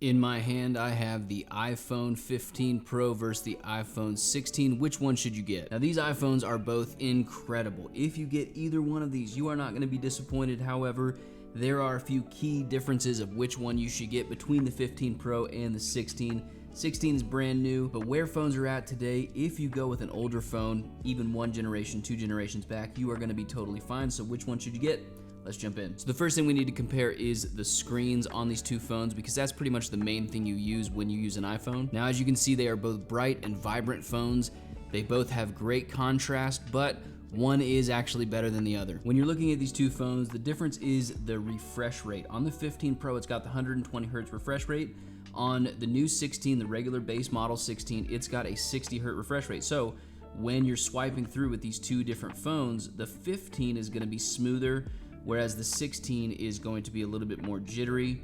In my hand, I have the iPhone 15 Pro versus the iPhone 16. Which one should you get? Now, these iPhones are both incredible. If you get either one of these, you are not going to be disappointed. However, there are a few key differences of which one you should get between the 15 Pro and the 16. 16 is brand new, but where phones are at today, if you go with an older phone, even one generation, two generations back, you are going to be totally fine. So which one should you get? Let's jump in. So the first thing we need to compare is the screens on these two phones, because that's pretty much the main thing you use when you use an iPhone. Now, as you can see, they are both bright and vibrant phones. They both have great contrast, but one is actually better than the other. When you're looking at these two phones, the difference is the refresh rate. On the 15 Pro, it's got the 120 Hertz refresh rate. On the new 16, the regular base model 16, it's got a 60 Hertz refresh rate. So when you're swiping through with these two different phones, the 15 is gonna be smoother, whereas the 16 is going to be a little bit more jittery.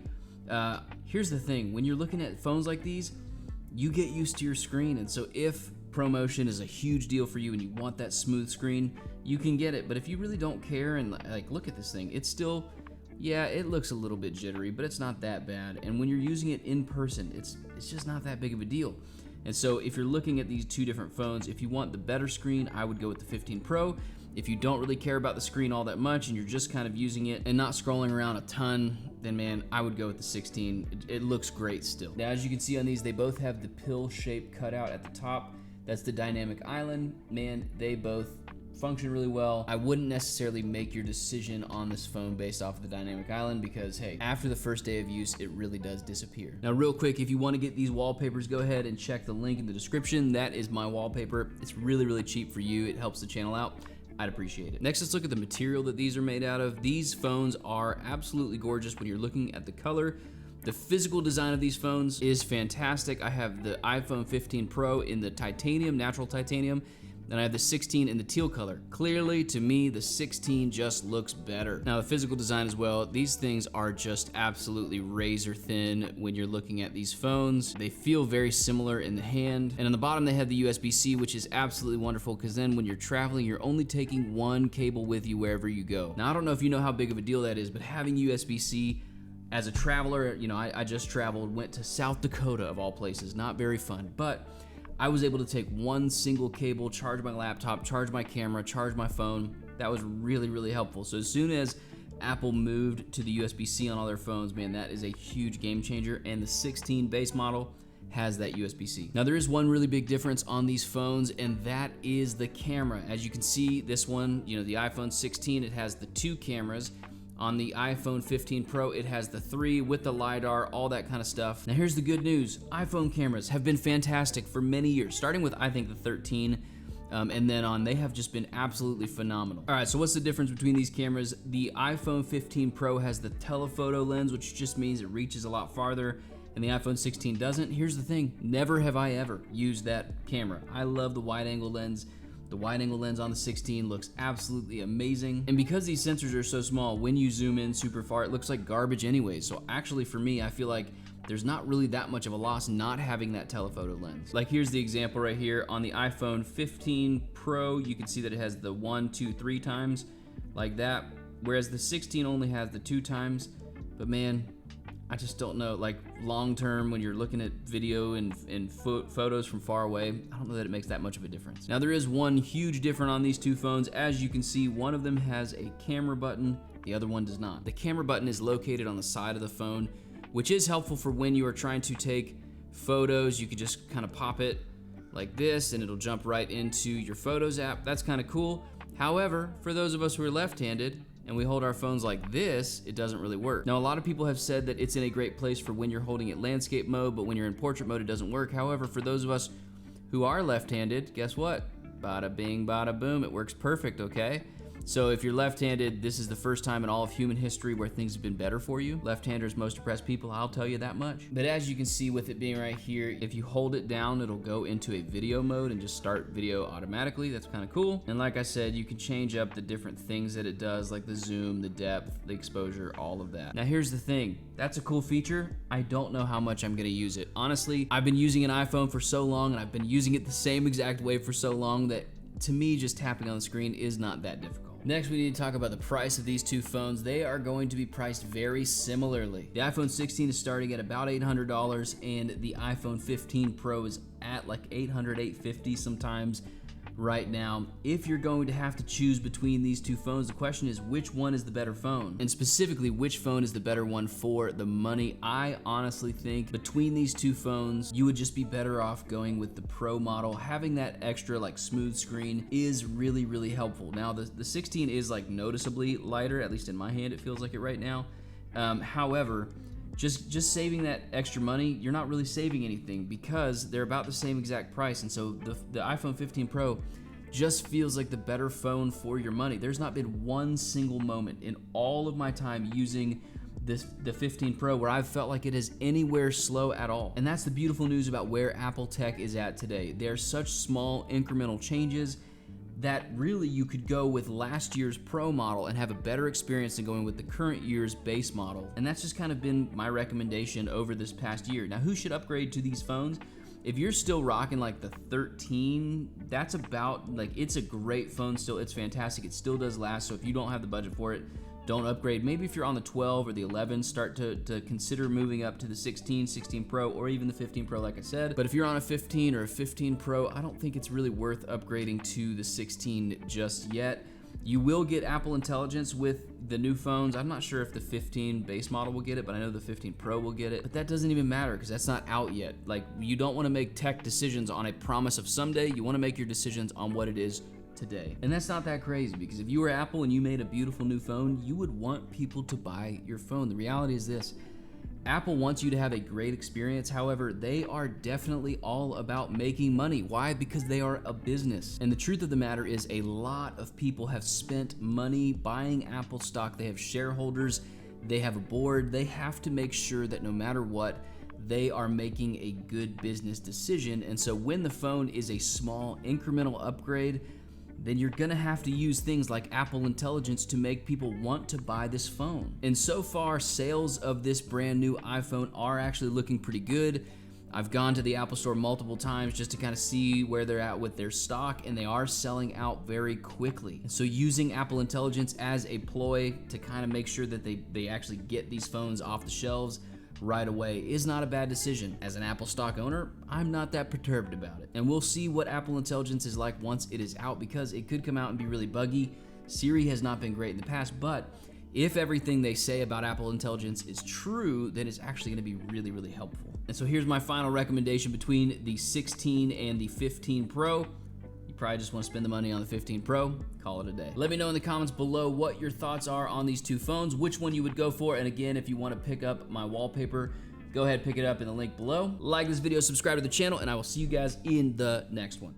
Here's the thing, when you're looking at phones like these, you get used to your screen, and so if ProMotion is a huge deal for you and you want that smooth screen, you can get it. But if you really don't care and like look at this thing, it's still, yeah, it looks a little bit jittery, but it's not that bad. And when you're using it in person, it's just not that big of a deal. And so if you're looking at these two different phones, if you want the better screen, I would go with the 15 Pro. If you don't really care about the screen all that much and you're just kind of using it and not scrolling around a ton, then man, I would go with the 16. It looks great still. Now, as you can see on these, they both have the pill-shaped cutout at the top. That's the dynamic island. Man, they both function really well. I wouldn't necessarily make your decision on this phone based off of the dynamic island because, hey, after the first day of use, it really does disappear. Now, real quick, if you want to get these wallpapers, go ahead and check the link in the description. That is my wallpaper. It's really, really cheap for you. It helps the channel out. I'd appreciate it. Next, let's look at the material that these are made out of. These phones are absolutely gorgeous when you're looking at the color. The physical design of these phones is fantastic. I have the iPhone 15 Pro in the titanium, natural titanium, and I have the 16 in the teal color. Clearly, to me, the 16 just looks better. Now, the physical design as well, these things are just absolutely razor thin when you're looking at these phones. They feel very similar in the hand. And on the bottom, they have the USB-C, which is absolutely wonderful because then when you're traveling, you're only taking one cable with you wherever you go. Now, I don't know if you know how big of a deal that is, but having USB-C as a traveler, you know, I just traveled, went to South Dakota of all places, not very fun, but I was able to take one single cable, charge my laptop, charge my camera, charge my phone. That was really, really helpful. So as soon as Apple moved to the USB-C on all their phones, man, that is a huge game changer. And the 16 base model has that USB-C. Now, there is one really big difference on these phones, and that is the camera. As you can see, this one, you know, the iPhone 16, it has the 2 cameras. On the iPhone 15 Pro, it has the 3 with the LiDAR, all that kind of stuff. Now, here's the good news. iPhone cameras have been fantastic for many years, starting with, I think, the 13, and then on, they have just been absolutely phenomenal. All right, so what's the difference between these cameras? The iPhone 15 Pro has the telephoto lens, which just means it reaches a lot farther, and the iPhone 16 doesn't. Here's the thing. Never have I ever used that camera. I love the wide-angle lens. The wide-angle lens on the 16 looks absolutely amazing. And because these sensors are so small, when you zoom in super far, it looks like garbage anyway. So actually for me, I feel like there's not really that much of a loss not having that telephoto lens. Like here's the example right here. On the iPhone 15 Pro, you can see that it has the 1, 2, 3 times like that, whereas the 16 only has the 2 times. But man, I just don't know, like long term when you're looking at video and photos from far away, I don't know that it makes that much of a difference. Now, there is one huge difference on these two phones. As you can see, one of them has a camera button, the other one does not. The camera button is located on the side of the phone, which is helpful for when you are trying to take photos. You can just kind of pop it like this and it'll jump right into your Photos app. That's kind of cool. However, for those of us who are left-handed, and we hold our phones like this, it doesn't really work. Now, a lot of people have said that it's in a great place for when you're holding it landscape mode, but when you're in portrait mode, it doesn't work. However, for those of us who are left-handed, guess what? Bada bing, bada boom, it works perfect, okay? So if you're left-handed, this is the first time in all of human history where things have been better for you. Left-handers, most depressed people, I'll tell you that much. But as you can see with it being right here, if you hold it down, it'll go into a video mode and just start video automatically. That's kind of cool. And like I said, you can change up the different things that it does, like the zoom, the depth, the exposure, all of that. Now here's the thing. That's a cool feature. I don't know how much I'm gonna use it. Honestly, I've been using an iPhone for so long and I've been using it the same exact way for so long that to me, just tapping on the screen is not that difficult. Next, we need to talk about the price of these two phones. They are going to be priced very similarly. The iPhone 16 is starting at about $800, and the iPhone 15 Pro is at like $800, $850 sometimes right now. If you're going to have to choose between these two phones, the question is which one is the better phone? And specifically, which phone is the better one for the money? I honestly think between these two phones, you would just be better off going with the Pro model. Having that extra like smooth screen is really, really helpful. Now, the 16 is like noticeably lighter, at least in my hand, it feels like it right now. However, just saving that extra money, you're not really saving anything because they're about the same exact price. And so the iPhone 15 Pro just feels like the better phone for your money. There's not been one single moment in all of my time using the 15 Pro where I've felt like it is anywhere slow at all. And that's the beautiful news about where Apple tech is at today. They're such small incremental changes that really you could go with last year's Pro model and have a better experience than going with the current year's base model. And that's just kind of been my recommendation over this past year. Now, who should upgrade to these phones? If you're still rocking like the 13, that's about like, it's a great phone still. It's fantastic. It still does last. So if you don't have the budget for it, don't upgrade. Maybe if you're on the 12 or the 11, start to consider moving up to the 16, 16 Pro, or even the 15 Pro, like I said. But if you're on a 15 or a 15 Pro, I don't think it's really worth upgrading to the 16 just yet. You will get Apple Intelligence with the new phones. I'm not sure if the 15 base model will get it, but I know the 15 Pro will get it. But that doesn't even matter because that's not out yet. Like, you don't want to make tech decisions on a promise of someday. You want to make your decisions on what it is today. And that's not that crazy because if you were Apple and you made a beautiful new phone, you would want people to buy your phone. The reality is this: Apple wants you to have a great experience. However, they are definitely all about making money. Why? Because they are a business. And the truth of the matter is a lot of people have spent money buying Apple stock. They have shareholders, they have a board. They have to make sure that no matter what, they are making a good business decision. And so when the phone is a small incremental upgrade, then you're gonna have to use things like Apple Intelligence to make people want to buy this phone. And so far, sales of this brand new iPhone are actually looking pretty good. I've gone to the Apple Store multiple times just to kind of see where they're at with their stock, and they are selling out very quickly. And so using Apple Intelligence as a ploy to kind of make sure that they actually get these phones off the shelves right away is not a bad decision. As an Apple stock owner, I'm not that perturbed about it. And we'll see what Apple Intelligence is like once it is out, because it could come out and be really buggy. Siri has not been great in the past, but if everything they say about Apple Intelligence is true, then it's actually going to be really, really helpful. And so here's my final recommendation between the 16 and the 15 Pro. Probably just want to spend the money on the 15 Pro, call it a day. Let me know in the comments below what your thoughts are on these two phones, which one you would go for. And again, if you want to pick up my wallpaper, go ahead, pick it up in the link below. Like this video, subscribe to the channel, and I will see you guys in the next one.